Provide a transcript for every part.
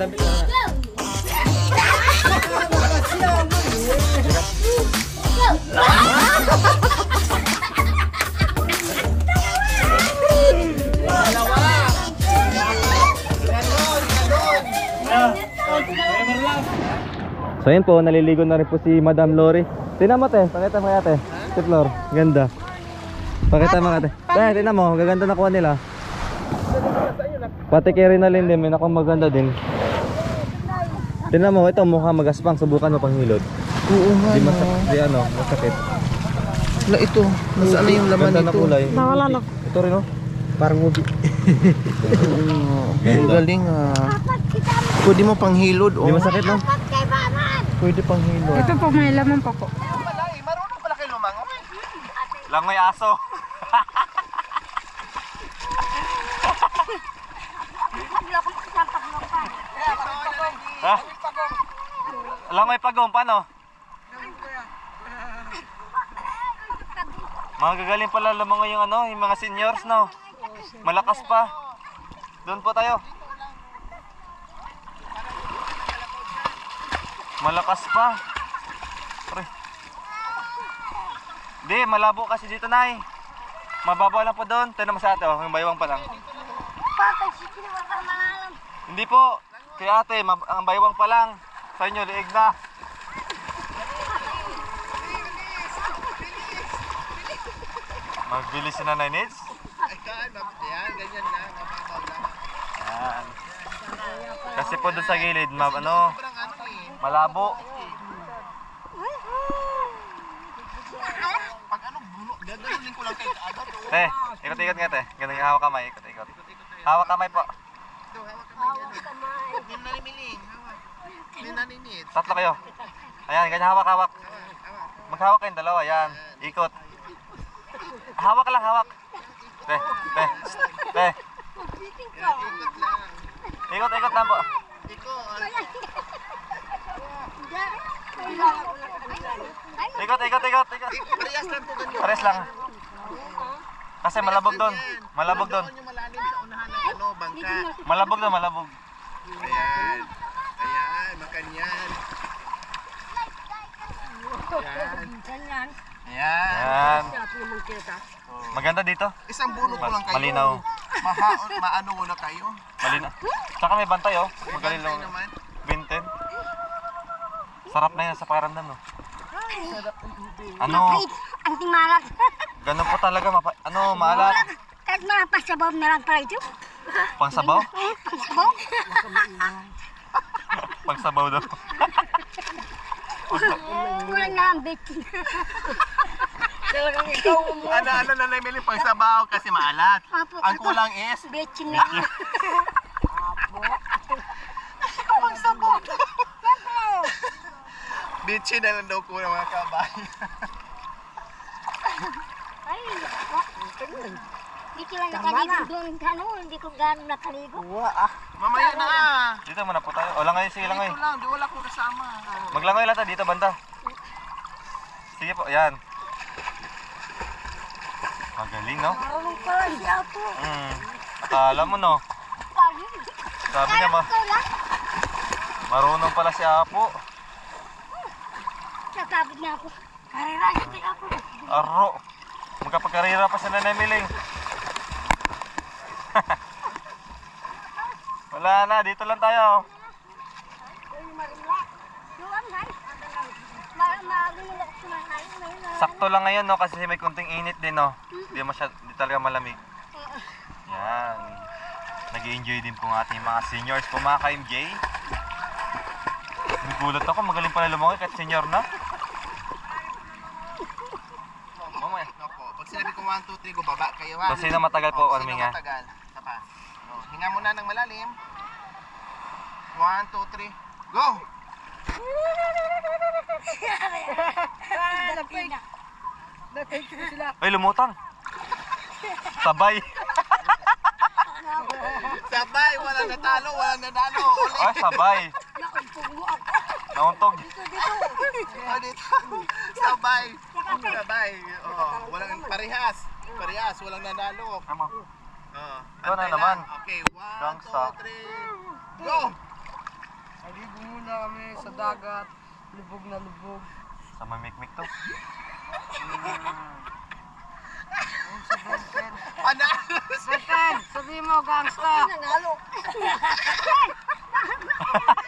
madapit na. So yun po, naliligo na rin po si Madam Lori. Tingnan mo te, pakita mo kaya te. Si Flor, ganda. Pakita mo kaya te. Tingnan mo, gaganda na kuha nila. Pati kay Rinalyn din, may nakong maganda din. Tingnan mo, ito mukha magaspang, subukan mo pang hilod. Oo nga. Di masakit, di ano, masakit. Wala ito, nasaan na yung laman ganda ito? Na kulay. Nawala na. Ito rin oh, parang ubi. Ang galing ah. Pwede mo pang hilod oh. Di masakit no? Pwede pang hilod. Ito po may laman pa po. Marunong pala kayo lumangoy. Langoy aso. Ha? Langoy pagong, paano? Mga gagaling pala lumangoy yung ano, yung mga seniors no. Malakas pa. Doon po tayo. Malakas pa. Pre. Di, malabo kasi dito, Nay. Mababaw lang po doon. Tignan mo sa ate, oh. Yung baywang pa lang. Hindi po. Kaya ate, ang baywang pa lang. Sa inyo, liig na. Magbilis si Nanay Nids. Yan, ganyan na. Mababaw lang. Yan. Kasi po doon sa gilid, ano, malabo. Pag ano, gagalunin ko lang kayo agad. Ikot-ikot nga te. Ganun yung hawak kamay, ikot-ikot. Hawak kamay po. Hawak kamay. Ninanimiling. Ninaninit. Tatlo kayo. Ayan, ganyan hawak-hawak. Maghawak kayong dalawa, yan. Ikot. Hawak lang, hawak. Te. Ikot lang po. Ikot. Parehas lang po ganyan. Pares lang. Kasi malabog doon. Malabog doon. Yung malalim sa unahan ng ano, bangka. Malabog doon, malabog. Ayan. Ayan, makanyan. Ayan. Ayan. Yan. Maganda dito. Isang bunot ko lang kayo. Malinaw. Maano ko na kayo. Malinaw. Tsaka may bantay oh. Magaling Bantay lang. naman. Binten. Sarap na yan sa pakiramdam no. Ano? Ang timalat. Ganun po talaga maalat. Kahit mga pasabaw na lang tayo. Pangsabaw? Pasabaw? Pangsabaw daw. Kulang na ang bitchin. Talagang ikaw mo. Ano na namiling pang sabaw kasi maalat. Ang kulang is Bitchin na. pang sabaw. Bitchin na lang daw ko ng mga kabay. Ay, Dito lang nakaligo doon. Hindi ko gano'n nakaligo. Mamaya na ah. Dito muna po tayo. O langoy, sige langoy. Dito lang, di wala ko kasama. Maglangoy lang tayo dito banda. Sige po, yan. Magaling no? Marunong pala siya po. Akala mo no? Sabi niya marunong pala si Apo. Nakabig na ako. Karera siya ako. Aro. Magkapagkarira pa sa Nanay Miling. Wala na, dito lang tayo. Sakto lang ngayon no kasi may kunting init din no. Hindi talaga malamig. Yan. Nag-i-enjoy din po ng ating mga seniors po mga ka-MJ. Nagulat ako, magaling pala lumangoy kahit senior na. Mamaya. Pag sinabi ko 1, 2, 3, go baba kayo ha. Kung sino matagal po, sino matagal? Tapa. Hinga muna ng malalim. 1, 2, 3, go! Ay, lumutang. Sabay. Sabay, walang natalo. Ulit. Ay, sabay. Nauntog. Dito. Sabay. Walang parehas, walang nanalo. Tama. Oh, Ikaw na naman. Okay, 1, Gangsta. 2, 3, go! Naligo muna kami sa dagat. Lubog na lubog. Sa mamikmik to. Si Benten. Panalo! Benten, sabihin mo, gangsta. Nanalo.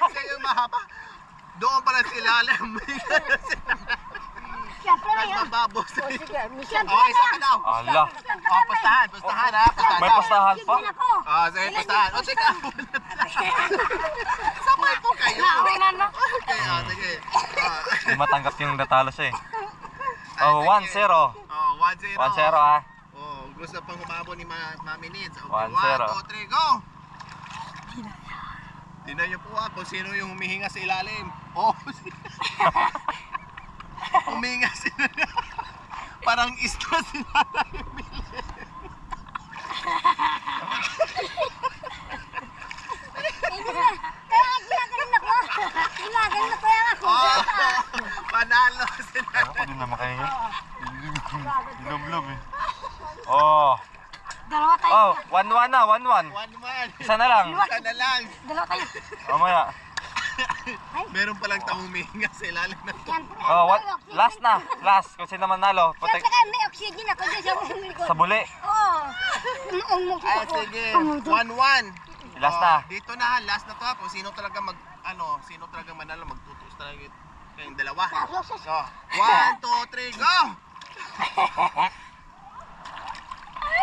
Kasi yung mahaba. Doon pala sa ilalim. Siyempre na yan. Nagbababos. Siyempre Okay, isa ka daw. Ala. Pustahan ha. Pustahan May daw. pastahan pa. Sige ako. Sige, pustahan. O, sige. Sabay po kayo. Nauna na. Okay, sige. Hindi matanggap yung natalo siya eh. Oh, 1-0. 1-0. 1-0 ah. Gusto pang humabon ni Mami Nids. Okay, 1-0. 1, 2, 3, go! Tingnan niyo po kung sino yung humihinga sa ilalim. Humihinga sila. Parang isla sila na yung bilis. Kaya ginagaling ako. Ginagaling ako yan ako. Panalo sila. Ano ko din naman kayo? Lum-lum eh. Oh. Dalawa tayo. Oh, 1-1 na, 1-1. 1-1. Isa na lang. Isa na lang. Dalawa tayo. Mamaya. Meron palang taong humihinga sa ilalim ng Siyempre. Oh, what? Last na. Last. Kung sino man nalo. Siyempre kaya may oxygen ako dyan sa likod. Sa buli. Oo. Umungkit Ay, ako. sige. 1-1. Last na. Dito na, last na to. Kung sino talaga sino talaga manalo, magtutuos talaga yung dalawa. So, 1, 2, 3, go!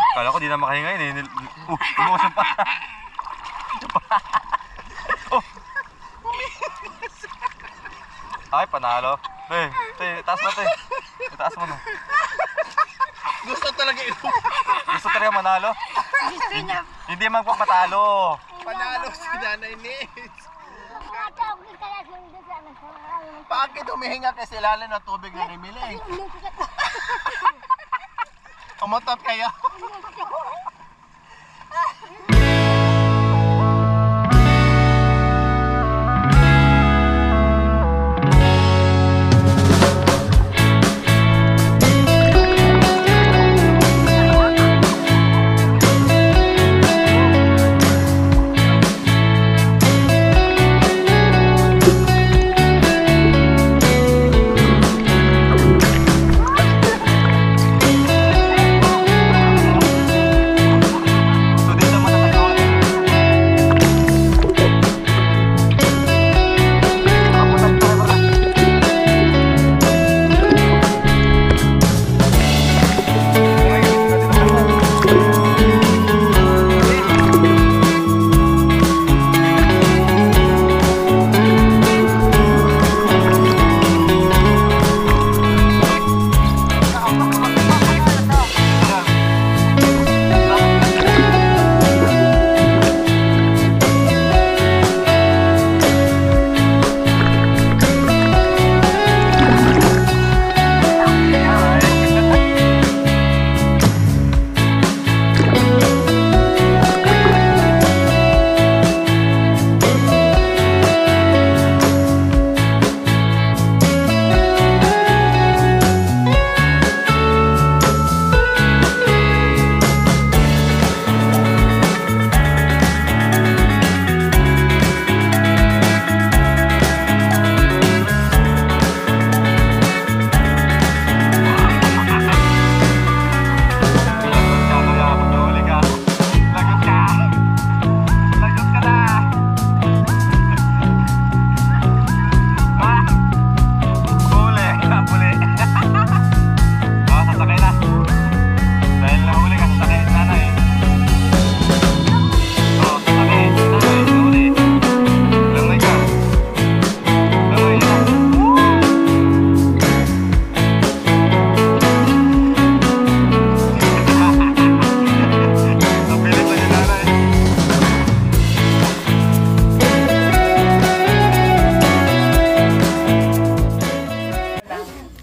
Kala ko di na makahinga yun eh. Umuusap pa. Oh. Ay, panalo. Taas mo taas mo na. Gusto talaga ito. Gusto talaga manalo. Hindi magpapatalo. Panalo si Nanay Nids. Bakit humihinga kasi ilalim ng tubig na rimili? Umatot kayo.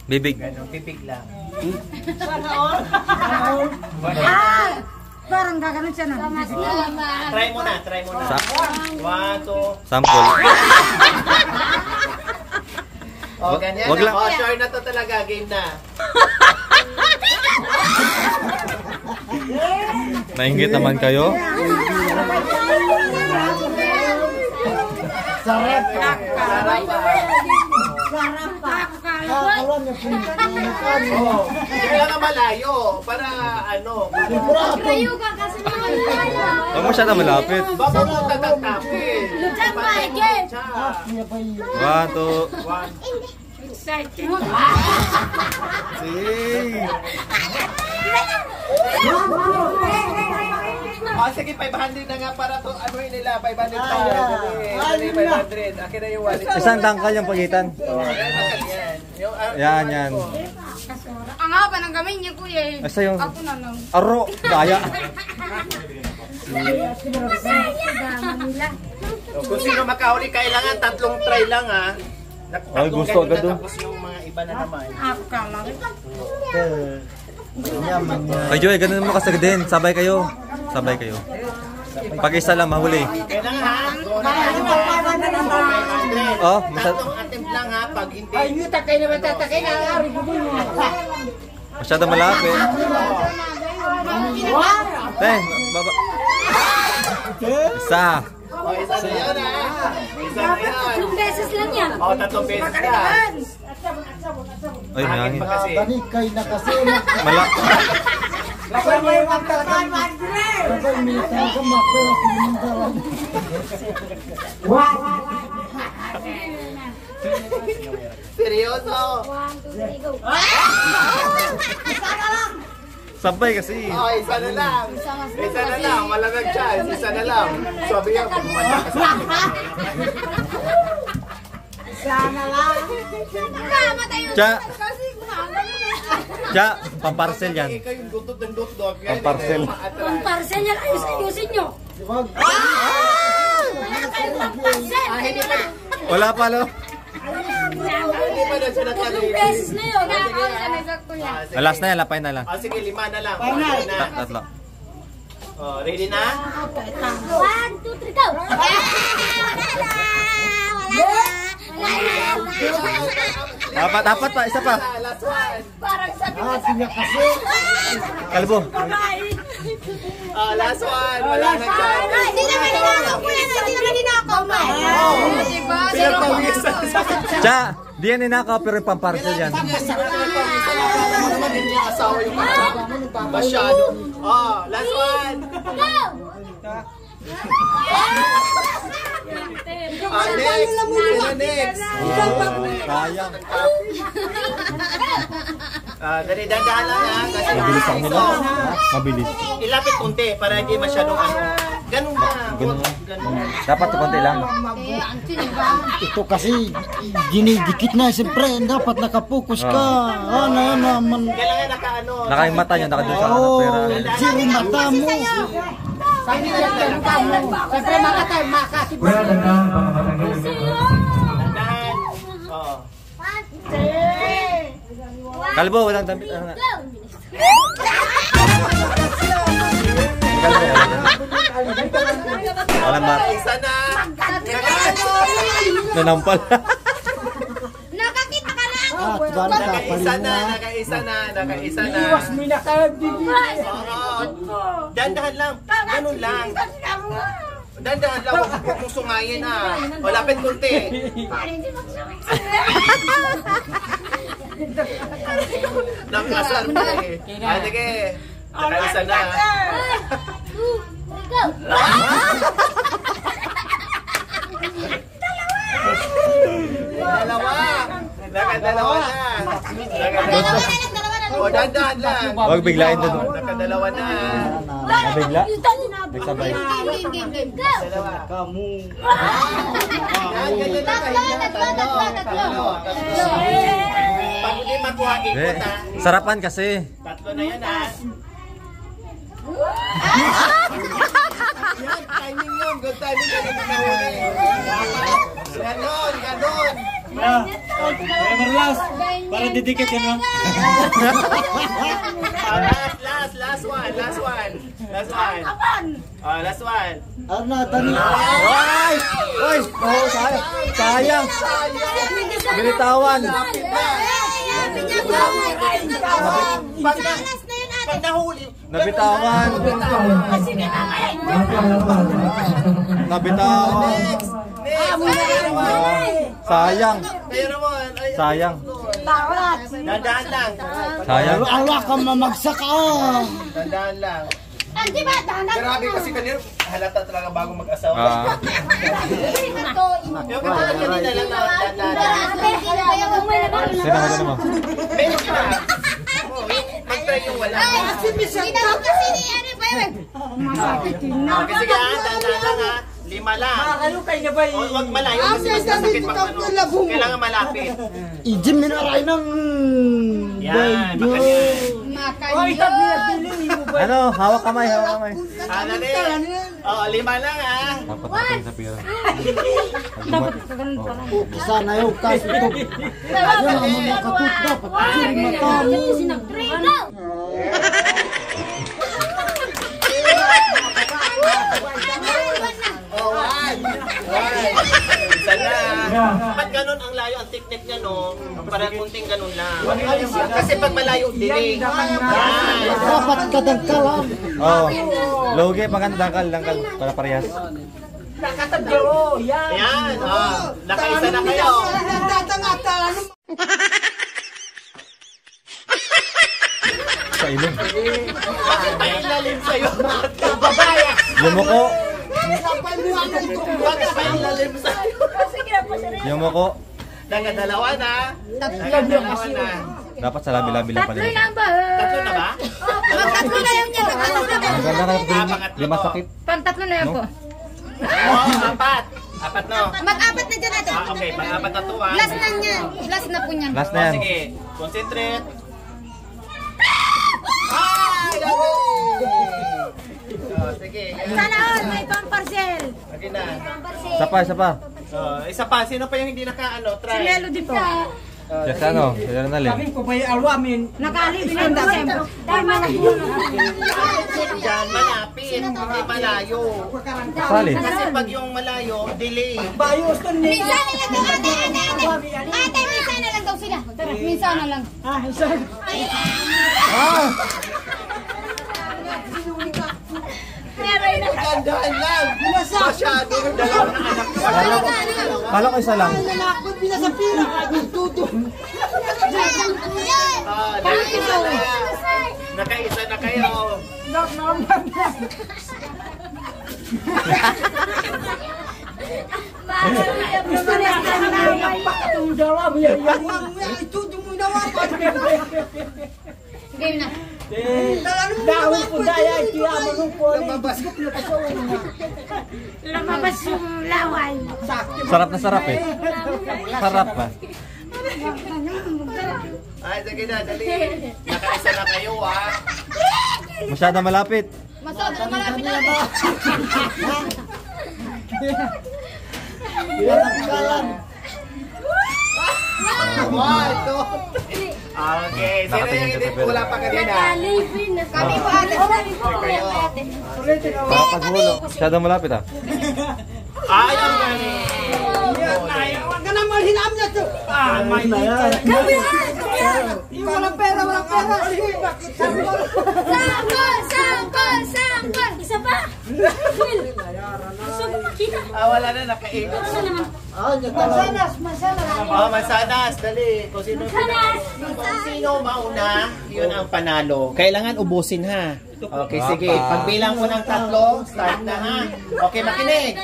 Bibig. Pipig lang. Parang gaganon siya na. Try mo na. 1, 2. Sample. Ganyan Wag na. lang. Sure na to talaga. Game na. Nainggit naman kayo? Kaya nga malayo. Para ano. Layo ka kasi malayo. Huwag mo siya na malapit. Baka mo tatatapin. Diyan ba, Ege? 1, 2. Excited. Sige, 500 na nga para to. Ano yun nila? 500 pa. Dali, 500. Akin na yung wallet. Isang tangkal yung pagitan. Yan, yan. Ang haba ng gamay niya, kuya. Asa yung Ako na lang. aro, daya. Kung sino makahuli, kailangan 3 try lang ha. Ay, gusto agad doon. Tapos yung mga iba na naman. Ako ka lang. Ay, Joy, ganun mo kasagad din. Sabay kayo. Sabay kayo. Pag isa lang, mahuli. Kailangan ha. Oh, 3 attempt lang ha. Pag hindi. masyado malapit. Baba. Isa. O, isa na yun ha. Isa na yun. 3 beses lang yan. O, 3 beses na. Ay, may hangin. Pa kasi. Banikay na kasi. Mala. Sabay militar ka mako. Seryoso. 1, 2, 3, go. Sabay kasi. O, isa na lang. Isa na lang. Wala nag chance. Isa na lang. Sabi yan, pagmanda ka sa akin. Tsa. Tsa, pamparcel yan. Ikaw yung dutot ng dot-dot. Ang parcel. Kung parcel yan, ayusin nyo. Wag. Wala kayong pang-parcel. Wala pa, lo. Hindi pa na siya 3 nakalili. beses na yun. Nakakalaga ko yan. Last na yan, lapay na lang. O, sige, 5 na lang. Ready na. Tatlo. O, ready na? 1, 2, 3, go. Dapat pa, isa pa. Last one. Parang sabi ko Siya kasi. Kalbo. Last one. Wala na chance. hindi naman dinakaw ko yan. Hindi naman dinakaw mo. Diba? Pinagpawisan sa Tsa, di yan ninakaw pero yung pamparcel yan. naman yung asawa yung masyado. Oh, last one. Go! Next. Sino next? Sayang. Dali, dandahan lang ha. Kasi Mabilis ang nila. Mabilis. ilapit kunti para hindi masyadong ano. Ganun na. Ganun na. Ganun na. Dapat konti lang. Ito kasi dinidikit na. Siyempre, dapat nakapokus ka. Ano naman. Kailangan naka-ano. Naka yung mata nyo, naka doon sa ano, pera. Sino mata mo? Siyempre mga tayo, makasip. Dandahan. Oh. Kalbo, walang damit. Ano nga? Walang mat. Isa na. Nanampal. Nakakita ka na ako. Banta, Nakaisa na. palina. Nakaisa na. Nakaisa na. Oo. Dandahan lang. Ganun lang. Dandahan lang. Huwag mong sungayin ha. O, lapit kunti. Nakasar ka eh. Sige. Nakaisa na. 1, 2, 3, go! Dalawa. Nakadalawa na. Nakadalawa. O, dandahan lang. Huwag biglain doon. Nakadalawa na. Nabigla? Nagsabay. Go! Dalawa. Kamu. Ganyan na kayo. Tatlo. Pag hindi makuha, ikot ha. Sarapan kasi. Tatlo na yan ha. Yan, timing yun. Good timing ka naman nahuli. Ganon, ganon. Para didikit yan, no? Last one. Last one. Arna, tani. Ay! Ay! Oh, sayang. Binitawan. Pag nahuli. Nabitawan. Nabitawan. Next. Sayang. Kaya naman. Ay, Sayang. Dandaan lang. Sayang. Ala ka mamagsak ah. Dandaan lang. Andi ba? Dahan Grabe kasi kanina, halata talaga bago mag-asawa. Ah. Yung katulad kanina lang na dandaan. Sino mo? Meron ka na. Mag-try yung wala. Ginawag kasi ni ano ba yun? Okay, sige ha, dandaan lang ha. 5 lang. Huwag malayo kasi mas masakit pag ano. Kailangan malapit. Ijim minaray ng... Yan, makanyan. Ano? Hawak kamay, hawak kamay. Dali. Oo, 5 lang ha. Dapat natin sa pira. Sana yun kasi ito. Ayun ang mga kakut dapat. Ijim mata mo. Isa na. Ba't ganun ang layo ang technique niya no? Para kunting ganun lang. Kasi pag malayo, delay. Dapat kadagkalan. Oh. Loge, maganda dangkal para parehas. Ayan, nakaisa na kayo. Sa ilong. Bakit pa ilalim sa'yo? Babaya! Yumuko. Bakit pa ilalim sa'yo? Yumuko. Dalawa na. Dalawa na. Dapat sa labi-labi lang pala. Tatlo na ba? Magtatlo na yun yan. Maganda ka di masakit. Pantatlo na yan po. Oo, 4. 4 no. Mag-apat na dyan natin. Okay, pang-4 na to ha. Last na yan. Last na po niyan. Last na yan. Sige, concentrate. Sige. Sana all, may pamparcel. Okay na. Isa pa. Isa pa, sino pa yung hindi try? Melody po. Yes, ano? Sila na lang. Nakalib na yung December. Tama na po. Diyan, malapit, hindi malayo. Sali. Kasi pag yung malayo, delay. Minsan na lang daw, ate. Ate, minsan na lang daw sila. Minsan na lang. Magandaan lang. Masyado yung dalawang anak ko. Kala ko isa lang. Nakaisa na kayo. Game na. Lumabas yung laway. Sarap na sarap eh. Sarap ba? Ay, sige na, dali. Nakaisa na kayo ha. Masyado malapit. Malapit na lang. Okay, sino yung hindi wala pa kanina? Kami po ate. Kayo. Papagulo. Masyado malapit ah. Ayaw galing. Sangkol. Isa pa. Gusto mo makita? Wala na, nakaikot. Mansanas, dali. Kung sino mauna, yun ang panalo. Kailangan ubusin ha. Okay, sige. Pagbilang ko ng 3, start na ha. Okay, makinig.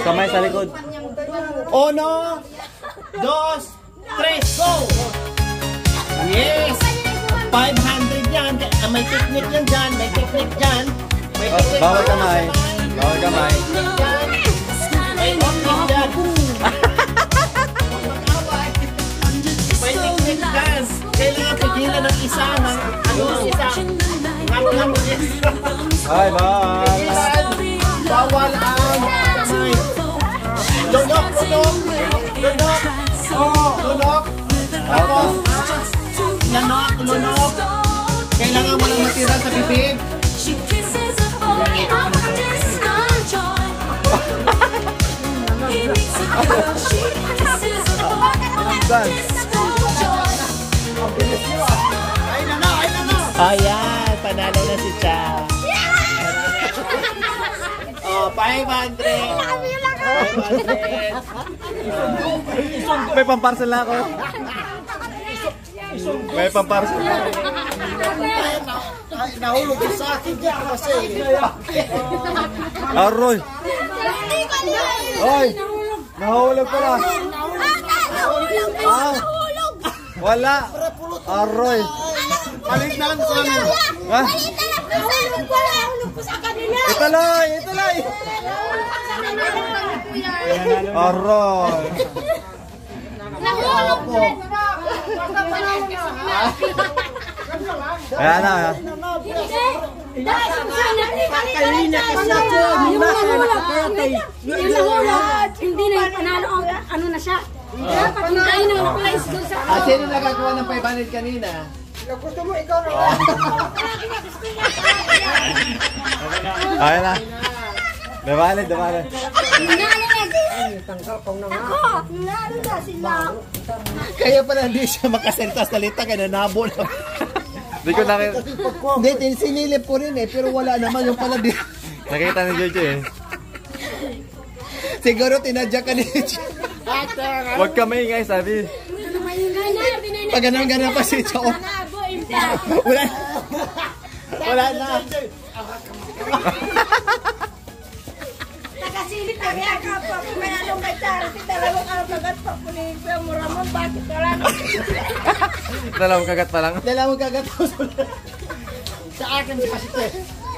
Kamay sa likod. 1, 2, 3, go! Yes! 500 yan. May technique yan dyan. May technique dyan. May technique Bawal kamay. Bawal kamay. dyan. May technique dyan. May technique dyan. Kailangan pigilan ng isa. Isa. Bye bye. Bawal ang kamay. Lunok. Tapos, lunok. Kailangan mo lang matira sa bibig. Ayan, panalo na si Cha. Oh, 500. May pamparcel na ako. May pamparcel na ako. Ay, nahulog yung sa akin dyan kasi. Aroy! Oy! Nahulog pala. Ah! Wala! Aroy! Balik na lang sa amin. Ha? Ituloy! Ituloy! Aroy! Ayan na. Kanina kasi yung nahulog, hindi na yung panalo, ano na siya. Dapat hintayin ng place doon sa... Sino nagagawa ng 500 kanina? Gusto mo ikaw na. Ayan na. Dabalan, dabalan. Ako, nalo na sila. Kaya pala hindi siya makasalita kaya nanabo na. Hindi ko nakita. Hindi, sinilip ko rin eh, pero wala naman yung pala di. Nakita ni Jojo eh. Siguro tinadya ka ni Huwag ka maingay, sabi. Pag ganun-ganun pa si Chao. Wala. Wala na. Nakasilip na kaya ka pa, may anong may charity, dalawang kagat pa po ni Kuya Muramon, bakit wala na? Dalawang kagat pa lang. Dalawang kagat. Sa akin kasi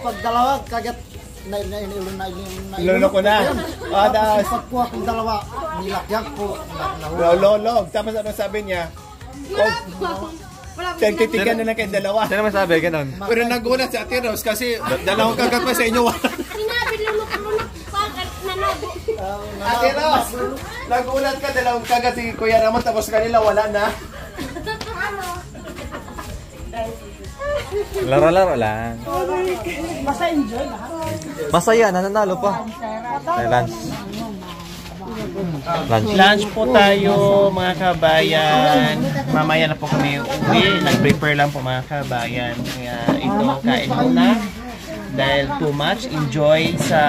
pag dalawa kagat Lolo ko na. Pag po akong dalawa, nilakyan po. Lolog. Tapos ano sabi niya? Tagtitigan na lang kayo dalawa. Sino masabi? Ganon. Pero nagulat si Ate Rose kasi dalawang kagat pa sa inyo. Sinabi lulok-lulok, bakit nanabo? Ate Rose, nagulat ka dalawang kagat si Kuya Ramon tapos kanila wala na. Laro-laro lang. Masaya, nananalo pa. Ay, lunch. Lunch po tayo mga kabayan. Mamaya na po kami uwi. Nag-prepare lang po mga kabayan. Kaya ito, kain muna. Dahil too much enjoy sa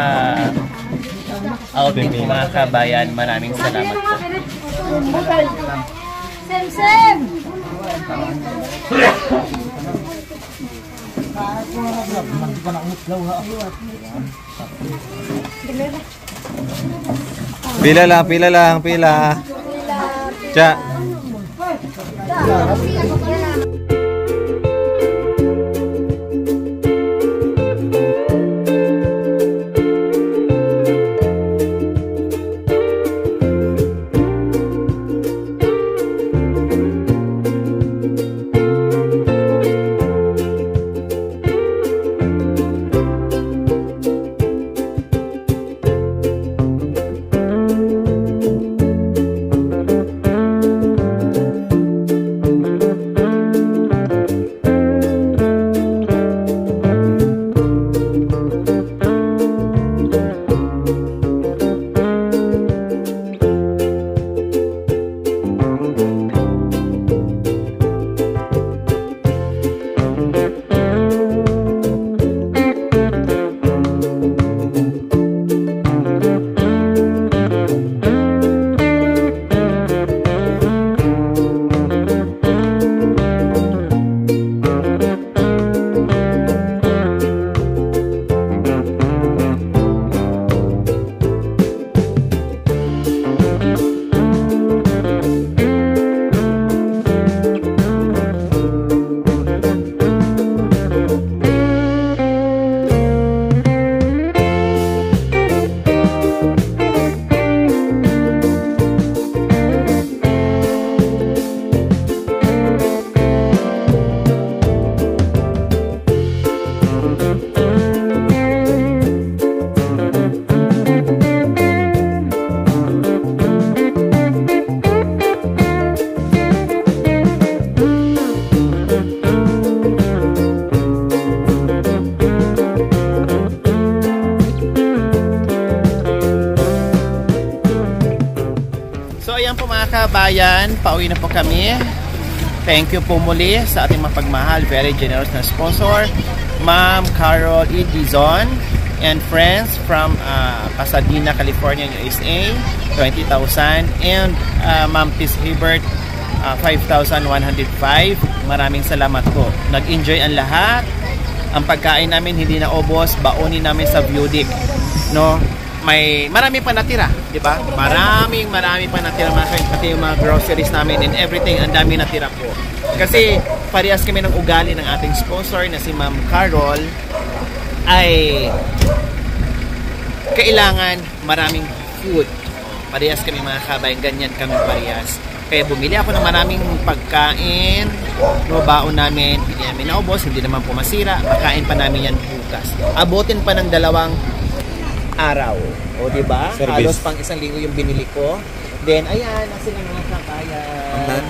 outing po mga kabayan. Maraming salamat po. Sem-sem! Pila lang, pila lang, pila. Cha. Kabayan, pauwi na po kami. Thank you po muli sa ating mapagmahal, very generous na sponsor, Ma'am Carol E. Dizon, and friends from Pasadena, California, USA, 20,000. And Ma'am Tis Hebert, 5,105. Maraming salamat po. Nag-enjoy ang lahat. Ang pagkain namin hindi na ubos, baonin namin sa Beaudic. No? Marami pa natira, di ba? Marami pa natira, pati yung mga groceries namin and everything, ang dami natira po. Kasi parehas kami ng ugali ng ating sponsor na si Ma'am Carol, ay kailangan maraming food. Parehas kami mga kabayan, ganyan kami parehas. Kaya bumili ako ng maraming pagkain, no, baon namin, hindi namin naubos, hindi naman po masira, makain pa namin yan bukas. Abutin pa ng 2 araw. O, diba? Halos pang 1 linggo yung binili ko. Then, ayan, nasa sila mga kabayan.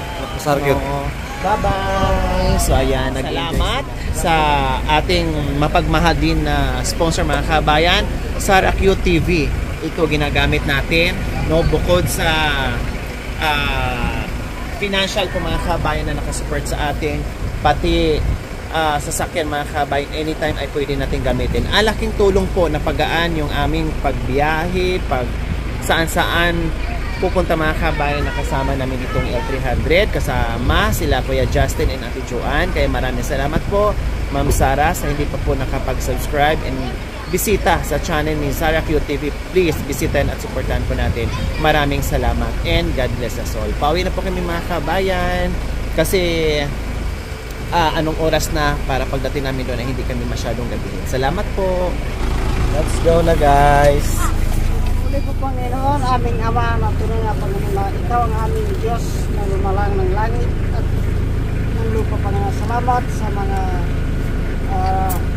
Bye-bye! So, ayan, salamat sa ating mapagmahal din na sponsor mga kabayan, Sarah Q TV. Ito ginagamit natin, no, bukod sa financial po mga kabayan na nakasupport sa atin, pati sasakyan mga kabayan, anytime ay pwede natin gamitin. Laking tulong po na pagaan yung aming pagbiyahe, pag saan-saan pupunta mga kabayan, na kasama namin itong L300, kasama sila Kuya Justin and Ate Joanne. Kaya maraming salamat po Ma'am Sarah sa hindi pa po nakapag-subscribe and bisita sa channel ni Sarah Q TV. Please bisitahin at supportahan po natin. Maraming salamat and God bless us all. Pauwi na po kami mga kabayan kasi anong oras na para pagdating namin doon ay hindi kami masyadong gabihin. Salamat po. Let's go na guys. Muli po Panginoon, aming Ama na tunay na Panginoon na Ikaw ang aming Diyos na lumalang ng langit at ng lupa, Panginoon. Salamat sa mga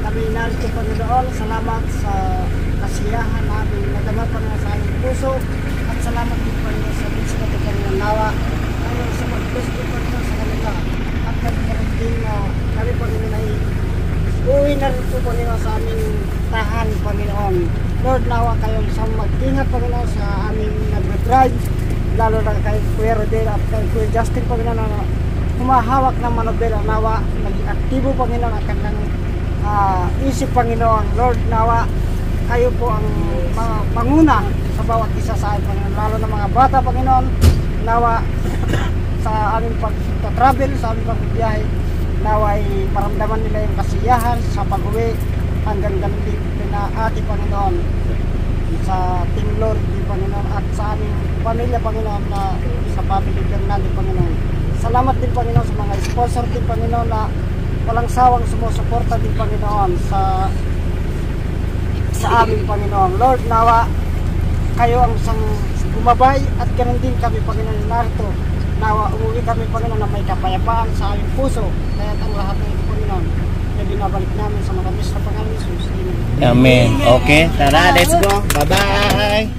kami narito, Panginoon. Salamat sa kasiyahan namin nadama, Panginoon, sa aming puso. At salamat din, Panginoon, sa minsan natin, Panginoon, nawa. Panginoon, sa mag-bless din, Panginoon, sa kanila. At nagkaroon din na kami, Panginoon, ay uwi na rin po, Panginoon, sa aming tahan, Panginoon. Lord, nawa kayo sa mag-ingat, Panginoon, sa aming nag-drive. Lalo na kay Kuya Rodel at kay Kuya Justin, Panginoon, na humahawak ng manobela. Nawa, naging aktibo, Panginoon, ang kanilang isip, Panginoon. Lord, nawa kayo po ang mga panguna sa bawat isa sa amin, Panginoon. Lalo na mga bata, Panginoon. Nawa sa aming pag-travel, sa aming pag-biyahe, nawa ay maramdaman nila yung kasiyahan sa pag-uwi hanggang ganun na ating Panginoon, sa Team Lord, Panginoon, at sa aming pamilya, Panginoon, na sa family natin, Panginoon. Salamat din, Panginoon, sa mga sponsor din, Panginoon, na walang sawang sumusuporta din, Panginoon, sa aming Panginoon. Lord, nawa kayo ang isang gumabay at ganun din kami, Panginoon, narito. Nawa umuwi kami, Panginoon, na may kapayapaan sa aming puso. Kaya ang lahat ng ito, Panginoon, na binabalik namin sa mga misra Panginoon Jesus. Amen. Okay, tara, let's go. Bye-bye.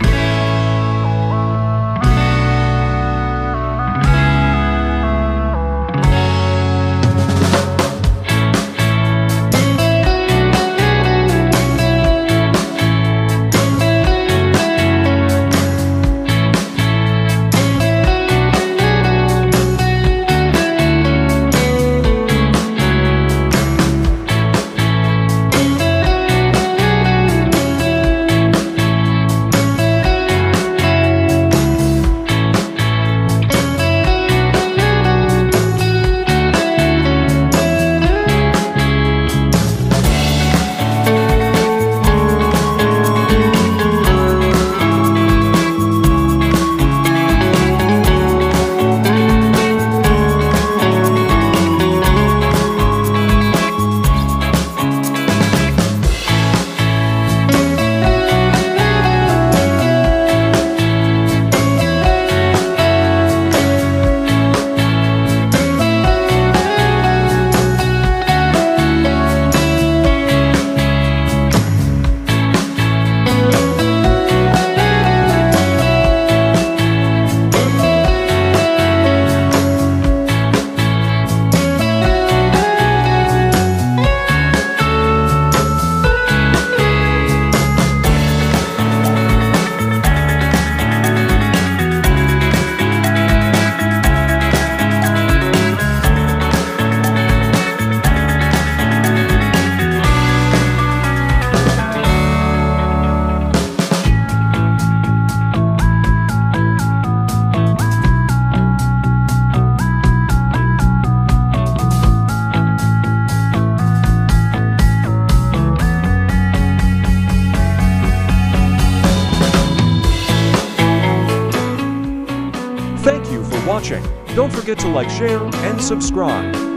watching. Don't forget to like, share, and subscribe.